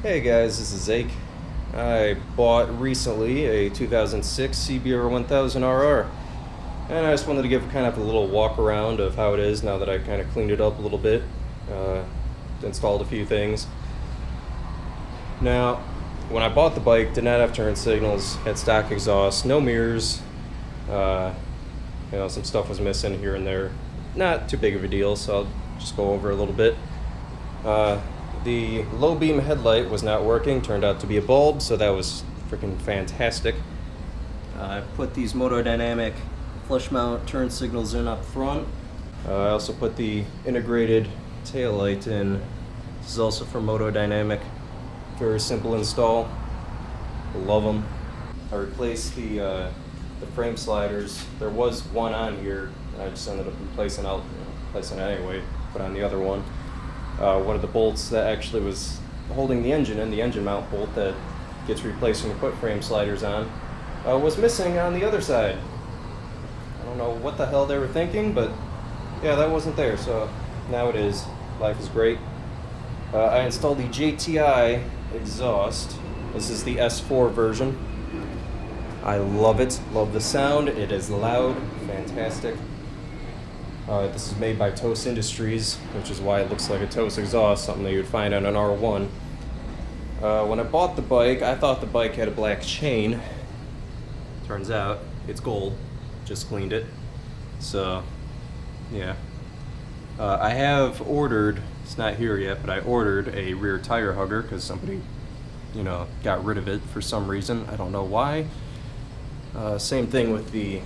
Hey guys, this is Zake. I bought recently a 2006 CBR1000RR, and I just wanted to give kind of a little walk around of how it is now that I kind of cleaned it up a little bit, installed a few things. Now, when I bought the bike, did not have turn signals, had stock exhaust, no mirrors, some stuff was missing here and there. Not too big of a deal, so I'll just go over a little bit. The low beam headlight was not working, turned out to be a bulb, so that was freaking fantastic. I put these Motodynamic flush mount turn signals in up front. I also put the integrated tail light in. This is also from Motodynamic. Very simple install. Love them. I replaced the frame sliders. There was one on here, and I just ended up replacing it anyway. Put on the other one. One of the bolts that actually was holding the engine in, the engine mount bolt that gets replaced when you put frame sliders on, was missing on the other side. I don't know what the hell they were thinking, but yeah, that wasn't there, so now it is. Life is great. I installed the JTI exhaust. This is the S4 version. I love it, love the sound. It is loud, fantastic. This is made by Toast Industries, which is why it looks like a Toast exhaust, something that you'd find on an R1. When I bought the bike, I thought the bike had a black chain. Turns out it's gold. Just cleaned it. So, yeah. I have ordered, it's not here yet, but I ordered a rear tire hugger because somebody, got rid of it for some reason. I don't know why. Same thing with the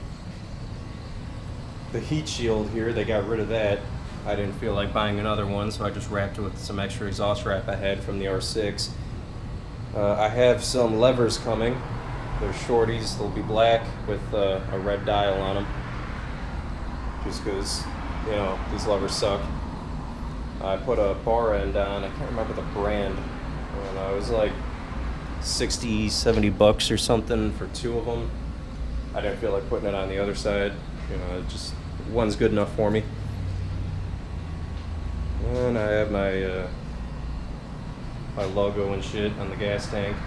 heat shield here, they got rid of that. I didn't feel like buying another one, so I just wrapped it with some extra exhaust wrap I had from the R6. I have some levers coming. They're shorties, they'll be black with a red dial on them. Just because, these levers suck. I put a bar end on, I can't remember the brand. I don't know, it was like 60, 70 bucks or something for two of them. I didn't feel like putting it on the other side. Just one's good enough for me. And I have my my logo and shit on the gas tank,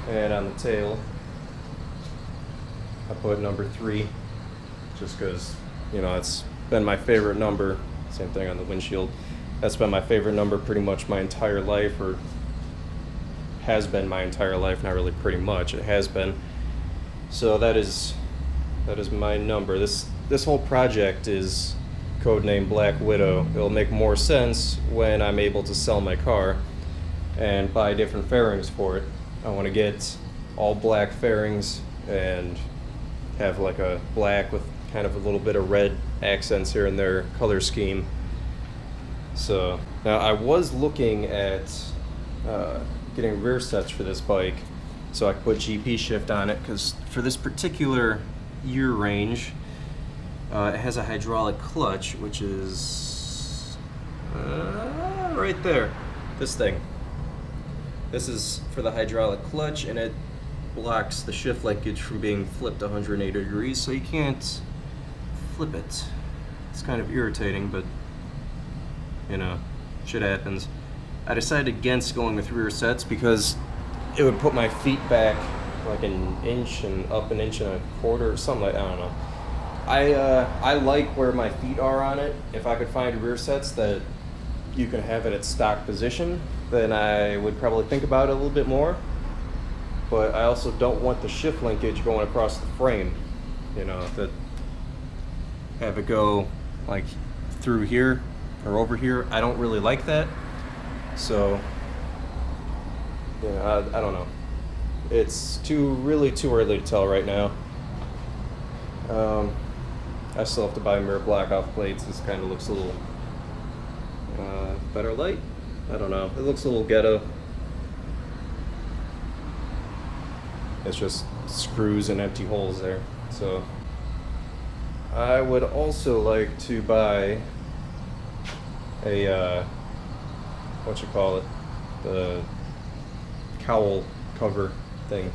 and on the tail I put number 3, just because it's been my favorite number. Same thing on the windshield. That's been my favorite number pretty much my entire life, or has been my entire life. Not really pretty much, it has been. So that is my number. This whole project is codenamed Black Widow. It'll make more sense when I'm able to sell my car and buy different fairings for it. I want to get all black fairings and have like a black with kind of a little bit of red accents here and there color scheme. So now I was looking at getting rear sets for this bike so I could put GP shift on it, because for this particular year range, it has a hydraulic clutch, which is right there. This thing. This is for the hydraulic clutch, and it blocks the shift linkage from being flipped 180 degrees, so you can't flip it. It's kind of irritating, but shit happens. I decided against going with rear sets because it would put my feet back like an inch and up an inch and a quarter or something like that. I don't know. I like where my feet are on it. If I could find rear sets that you can have it at stock position, then I would probably think about it a little bit more. But I also don't want the shift linkage going across the frame. That have it go like through here or over here. I don't really like that. So I don't know. It's really too early to tell right now. I still have to buy mirror block off plates. This kind of looks a little better light. I don't know. It looks a little ghetto. It's just screws and empty holes there. So I would also like to buy a the cowl cover thing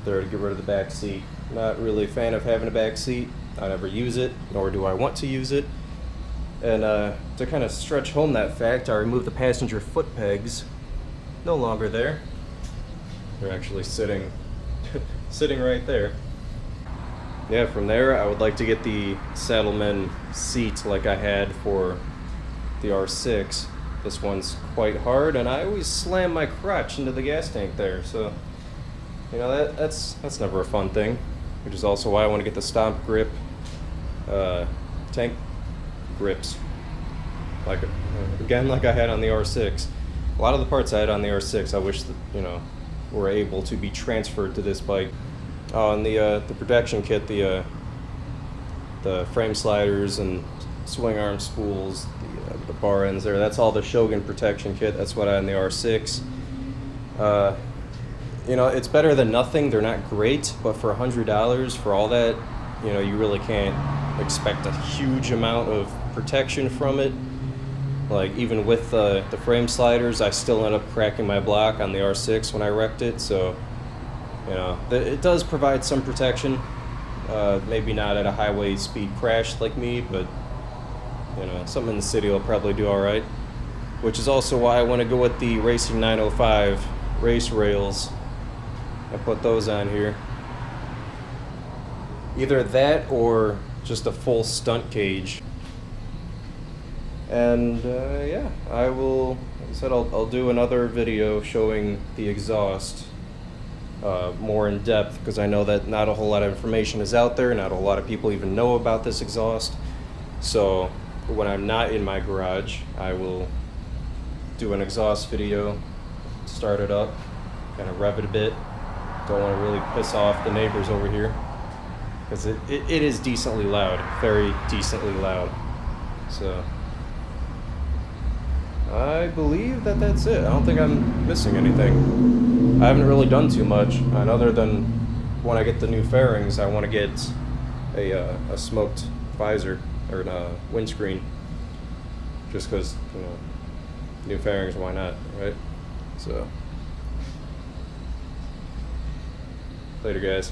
there to get rid of the back seat. Not really a fan of having a back seat. I never use it, nor do I want to use it. And to kind of stretch home that fact, I removed the passenger foot pegs no longer there. They're actually sitting sitting right there. Yeah, from there I would like to get the Saddlemen seat like I had for the R6. This one's quite hard, and I always slam my crotch into the gas tank there, so you know that's never a fun thing, which is also why I want to get the Stomp Grip tank grips, like again like I had on the R6. A lot of the parts I had on the R6 I wish that, you know, were able to be transferred to this bike. Oh, and the protection kit, the frame sliders and swing arm spools, the bar ends there, that's all the Shogun protection kit. That's what I had on the R6. You know, it's better than nothing. They're not great, but for $100 for all that, you know, you really can't expect a huge amount of protection from it. Like, even with the frame sliders, I still end up cracking my block on the R6 when I wrecked it, so, you know, it does provide some protection. Maybe not at a highway speed crash like me, but, you know, something in the city will probably do alright. Which is also why I want to go with the Racing 905 race rails. I put those on here. Either that or just a full stunt cage. And yeah, I will, like I said, I'll do another video showing the exhaust more in depth, because I know that not a whole lot of information is out there, not a lot of people even know about this exhaust. So when I'm not in my garage, I will do an exhaust video, start it up, kind of rev it a bit. Don't want to really piss off the neighbors over here, because it is decently loud, very decently loud. So I believe that that's it. I don't think I'm missing anything. I haven't really done too much, and other than when I get the new fairings, I want to get a smoked visor or a windscreen, just because, you know, new fairings, why not, right? So later, guys.